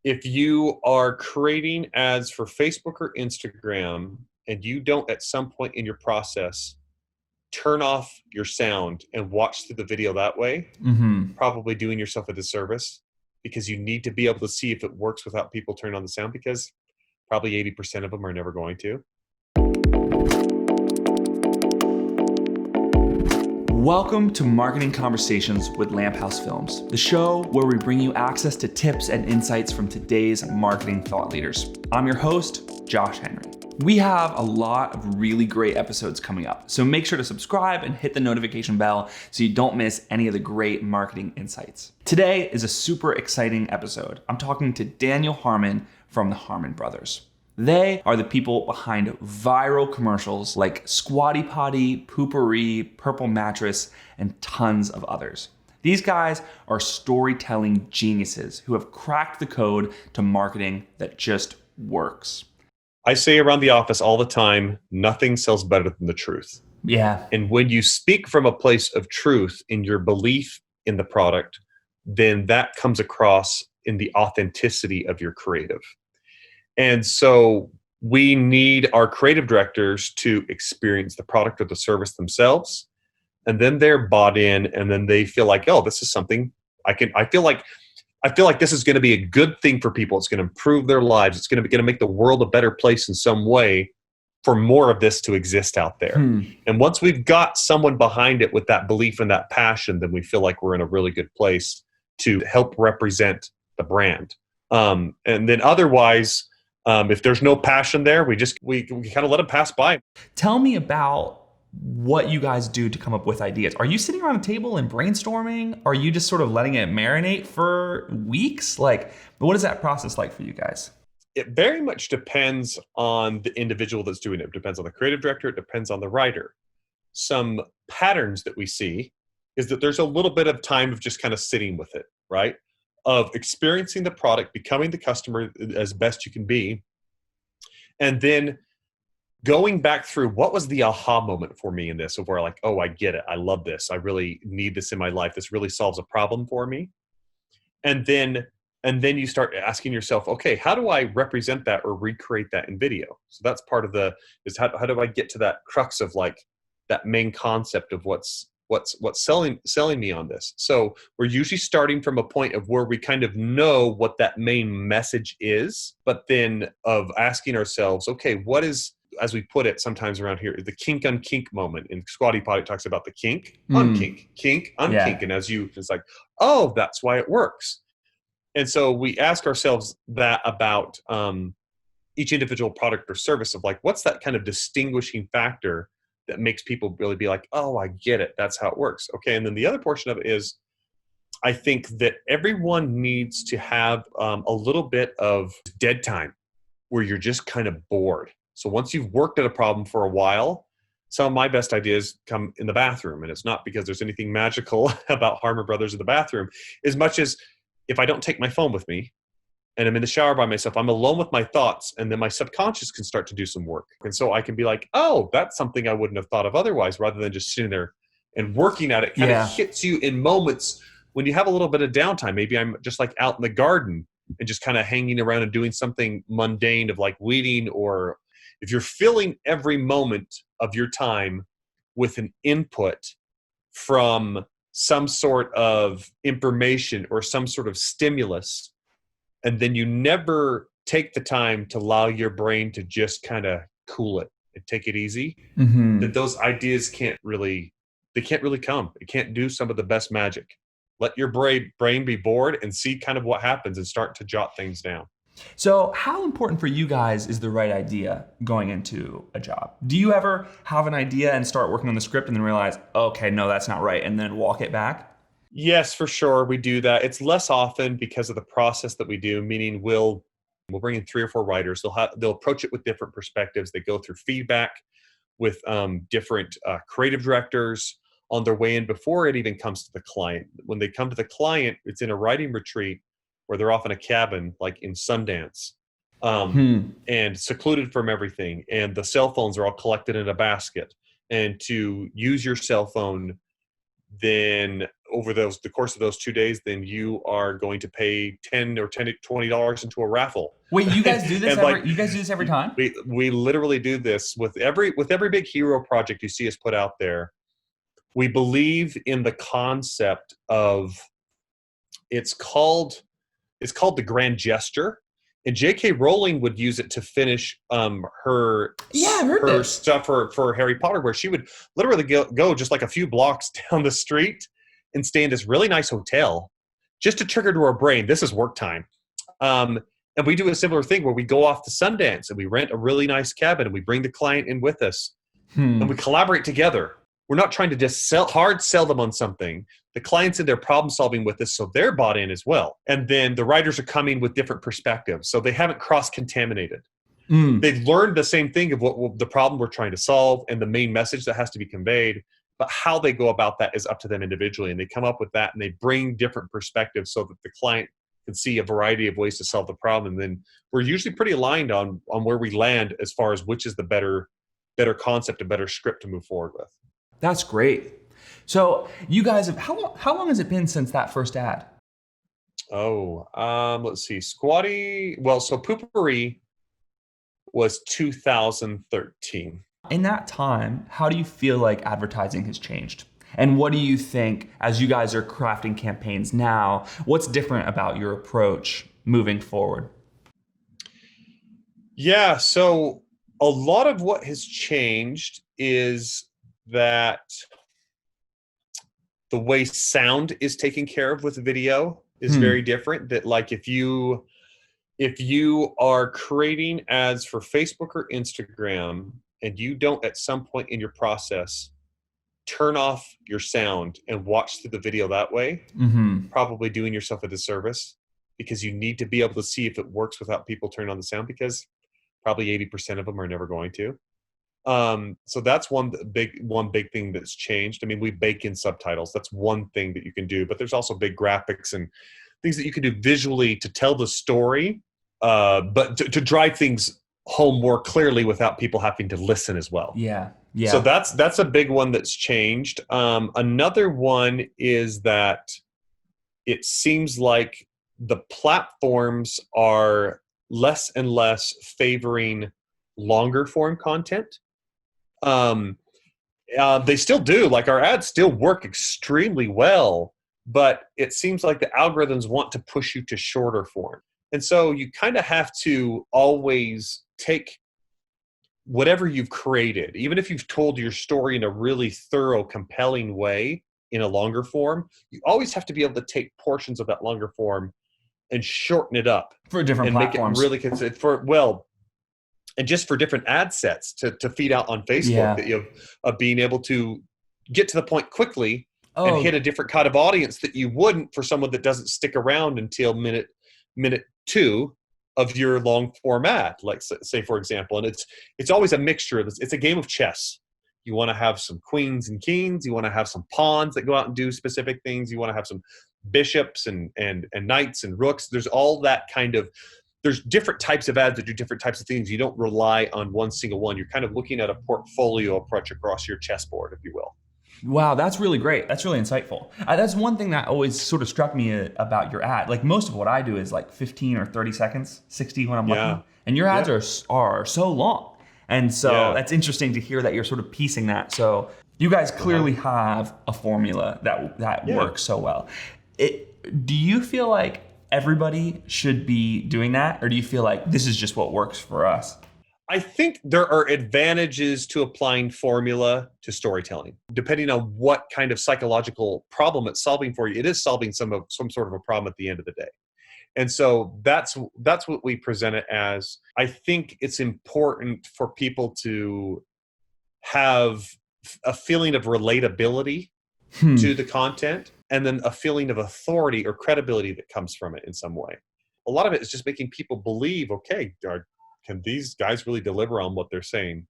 If you are creating ads for Facebook or Instagram and you don't at some point in your process turn off your sound and watch through the video that way, Mm-hmm. probably doing yourself a disservice, because you need to be able to see if it works without people turning on the sound, because probably 80% of them are never going to. Welcome to Marketing Conversations with Lamp House Films, the show where we bring you access to tips and insights from today's marketing thought leaders. I'm your host, Josh Henry. We have a lot of really great episodes coming up, so make sure to subscribe and hit the notification bell so you don't miss any of the great marketing insights. Today is a super exciting episode. I'm talking to Daniel Harmon from the Harmon Brothers. They are the people behind viral commercials like Squatty Potty, Poo-Pourri, Purple Mattress, and tons of others. These guys are storytelling geniuses who have cracked the code to marketing that just works. I say around the office all the time, nothing sells better than the truth. Yeah. And when you speak from a place of truth in your belief in the product, then that comes across in the authenticity of your creative. And so we need our creative directors to experience the product or the service themselves. And then they're bought in, and then they feel like, oh, this is something I feel like this is going to be a good thing for people. It's going to improve their lives. It's going to make the world a better place in some way for more of this to exist out there. And once we've got someone behind it with that belief and that passion, then we feel like we're in a really good place to help represent the brand. And then otherwise, if there's no passion there, we kind of let it pass by. Tell me about what you guys do to come up with ideas. Are you sitting around a table and brainstorming? Are you just sort of letting it marinate for weeks? Like, what is that process like for you guys? It very much depends on the individual that's doing it. It depends on the creative director. It depends on the writer. Some patterns that we see is that there's a little bit of time of just kind of sitting with it, right? Of experiencing the product, becoming the customer as best you can be, and then going back through what was the aha moment for me in this, of where like, oh, I get it. I love this. I really need this in my life. This really solves a problem for me. And then you start asking yourself, okay, how do I represent that or recreate that in video? So that's part of how do I get to that crux of like that main concept of what's selling me on this. So we're usually starting from a point of where we kind of know what that main message is, but then of asking ourselves, okay, what is, as we put it sometimes around here, the kink unkink moment. In Squatty Potty, it talks about the kink, unkink, kink, unkink. Yeah. And it's like, oh, that's why it works. And so we ask ourselves that about each individual product or service of like, what's that kind of distinguishing factor that makes people really be like, oh, I get it. That's how it works. Okay. And then the other portion of it is, I think that everyone needs to have a little bit of dead time where you're just kind of bored. So once you've worked at a problem for a while, some of my best ideas come in the bathroom. And it's not because there's anything magical about Harmon Brothers in the bathroom, as much as if I don't take my phone with me and I'm in the shower by myself, I'm alone with my thoughts, and then my subconscious can start to do some work. And so I can be like, oh, that's something I wouldn't have thought of otherwise, rather than just sitting there and working at it. Kind of hits you in moments when you have a little bit of downtime. Maybe I'm just like out in the garden and just kind of hanging around and doing something mundane of like weeding, or if you're filling every moment of your time with an input from some sort of information or some sort of stimulus, and then you never take the time to allow your brain to just kind of cool it and take it easy, that those ideas can't really come. It can't do some of the best magic. Let your brain be bored and see kind of what happens and start to jot things down. So how important for you guys is the right idea going into a job? Do you ever have an idea and start working on the script and then realize, okay, no, that's not right, and then walk it back? Yes, for sure. We do that. It's less often because of the process that we do, meaning we'll bring in 3 or 4 writers. They'll approach it with different perspectives. They go through feedback with different creative directors on their way in before it even comes to the client. When they come to the client, it's in a writing retreat where they're off in a cabin, like in Sundance, and secluded from everything. And the cell phones are all collected in a basket. And to use your cell phone then over the course of those 2 days, then you are going to pay $10 to $20 into a raffle. Wait, you guys do this And you guys do this every time? we literally do this with every big hero project you see us put out there. We believe in the concept of, it's called the grand gesture. And J.K. Rowling would use it to finish her stuff for Harry Potter, where she would literally go just like a few blocks down the street and stay in this really nice hotel just to trigger to her brain, this is work time. And we do a similar thing where we go off to Sundance and we rent a really nice cabin and we bring the client in with us and we collaborate together. We're not trying to just hard sell them on something. The client's in there problem solving with us, so they're bought in as well. And then the writers are coming with different perspectives, so they haven't cross-contaminated. They've learned the same thing of what the problem we're trying to solve and the main message that has to be conveyed, but how they go about that is up to them individually. And they come up with that and they bring different perspectives so that the client can see a variety of ways to solve the problem. And then we're usually pretty aligned on where we land as far as which is the better concept, a better script to move forward with. That's great. So you guys have, how long has it been since that first ad? Let's see. So Poo-Pourri was 2013. In that time, how do you feel like advertising has changed? And what do you think, as you guys are crafting campaigns now, what's different about your approach moving forward? Yeah, so a lot of what has changed is that the way sound is taken care of with video is very different. That like if you are creating ads for Facebook or Instagram and you don't at some point in your process turn off your sound and watch through the video that way, probably doing yourself a disservice, because you need to be able to see if it works without people turning on the sound, because probably 80% of them are never going to. So that's one big thing that's changed. I mean, we bake in subtitles. That's one thing that you can do, but there's also big graphics and things that you can do visually to tell the story, but to drive things home more clearly without people having to listen as well. Yeah. So that's a big one that's changed. Another one is that it seems like the platforms are less and less favoring longer form content. They still do, like our ads still work extremely well, but it seems like the algorithms want to push you to shorter form. And so you kind of have to always take whatever you've created, even if you've told your story in a really thorough, compelling way in a longer form, you always have to be able to take portions of that longer form and shorten it up for different platforms. Make it really and just for different ad sets to feed out on Facebook, that you have being able to get to the point quickly and hit a different kind of audience that you wouldn't for someone that doesn't stick around until minute 2 of your long form ad, like say for example. And it's always a mixture of this. It's a game of chess. You want to have some queens and kings. You want to have some pawns that go out and do specific things. You want to have some bishops and knights and rooks. There's all that kind of, there's different types of ads that do different types of things. You don't rely on one single one. You're kind of looking at a portfolio approach across your chessboard, if you will. Wow, that's really great. That's really insightful. That's one thing that always sort of struck me about your ad. Like most of what I do is like 15 or 30 seconds, 60 when I'm looking. And your ads are so long. And so that's interesting to hear that you're sort of piecing that. So you guys clearly have a formula that works so well. Do you feel like everybody should be doing that? Or do you feel like this is just what works for us? I think there are advantages to applying formula to storytelling. Depending on what kind of psychological problem it's solving for you, it is solving some sort of a problem at the end of the day. And so that's what we present it as. I think it's important for people to have a feeling of relatability to the content, and then a feeling of authority or credibility that comes from it in some way. A lot of it is just making people believe, okay, can these guys really deliver on what they're saying?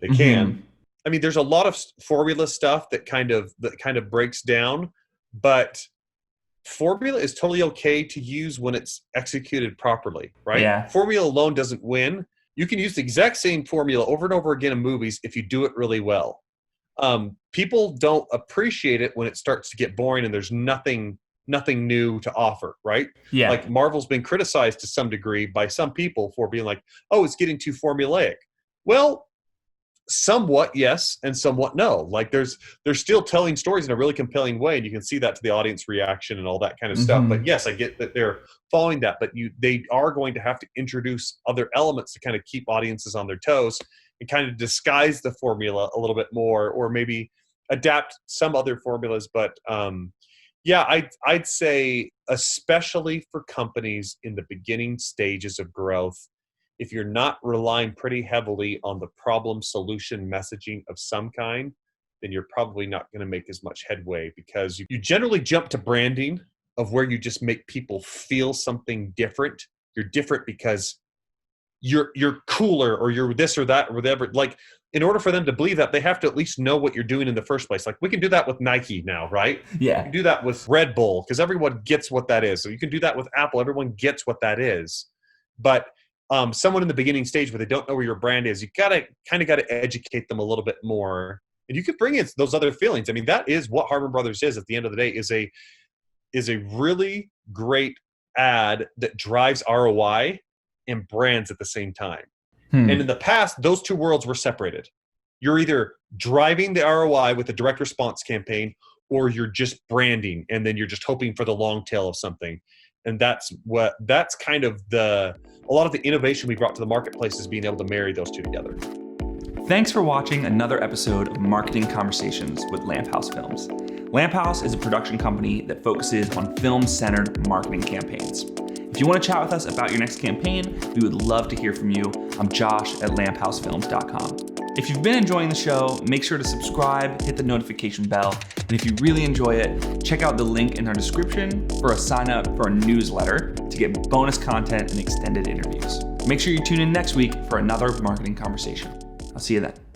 They can. I mean, there's a lot of formula stuff that kind of breaks down, but formula is totally okay to use when it's executed properly, right? Yeah. Formula alone doesn't win. You can use the exact same formula over and over again in movies if you do it really well. People don't appreciate it when it starts to get boring and there's nothing new to offer, right? Yeah. Like Marvel's been criticized to some degree by some people for being like, oh, it's getting too formulaic. Well, somewhat yes and somewhat no. Like they're still telling stories in a really compelling way, and you can see that to the audience reaction and all that kind of stuff. But yes, I get that they're following that, but they are going to have to introduce other elements to kind of keep audiences on their toes and kind of disguise the formula a little bit more, or maybe adapt some other formulas. But yeah, I'd say especially for companies in the beginning stages of growth, if you're not relying pretty heavily on the problem solution messaging of some kind, then you're probably not going to make as much headway, because you generally jump to branding of where you just make people feel something different. You're different because you're cooler, or you're this or that or whatever. Like, in order for them to believe that, they have to at least know what you're doing in the first place. Like, we can do that with Nike now, right? Yeah. You can do that with Red Bull because everyone gets what that is. So you can do that with Apple. Everyone gets what that is. But someone in the beginning stage where they don't know where your brand is, you got to educate them a little bit more. And you can bring in those other feelings. I mean, that is what Harmon Brothers is at the end of the day, is a really great ad that drives ROI and brands at the same time. And in the past, those two worlds were separated. You're either driving the ROI with a direct response campaign, or you're just branding, and then you're just hoping for the long tail of something. And that's kind of a lot of the innovation we brought to the marketplace, is being able to marry those two together. Thanks for watching another episode of Marketing Conversations with Lamp House Films. Lamp House is a production company that focuses on film-centered marketing campaigns. If you want to chat with us about your next campaign, we would love to hear from you. I'm Josh at lamphousefilms.com. If you've been enjoying the show, make sure to subscribe, hit the notification bell, and if you really enjoy it, check out the link in our description for a sign up for a newsletter to get bonus content and extended interviews. Make sure you tune in next week for another marketing conversation. I'll see you then.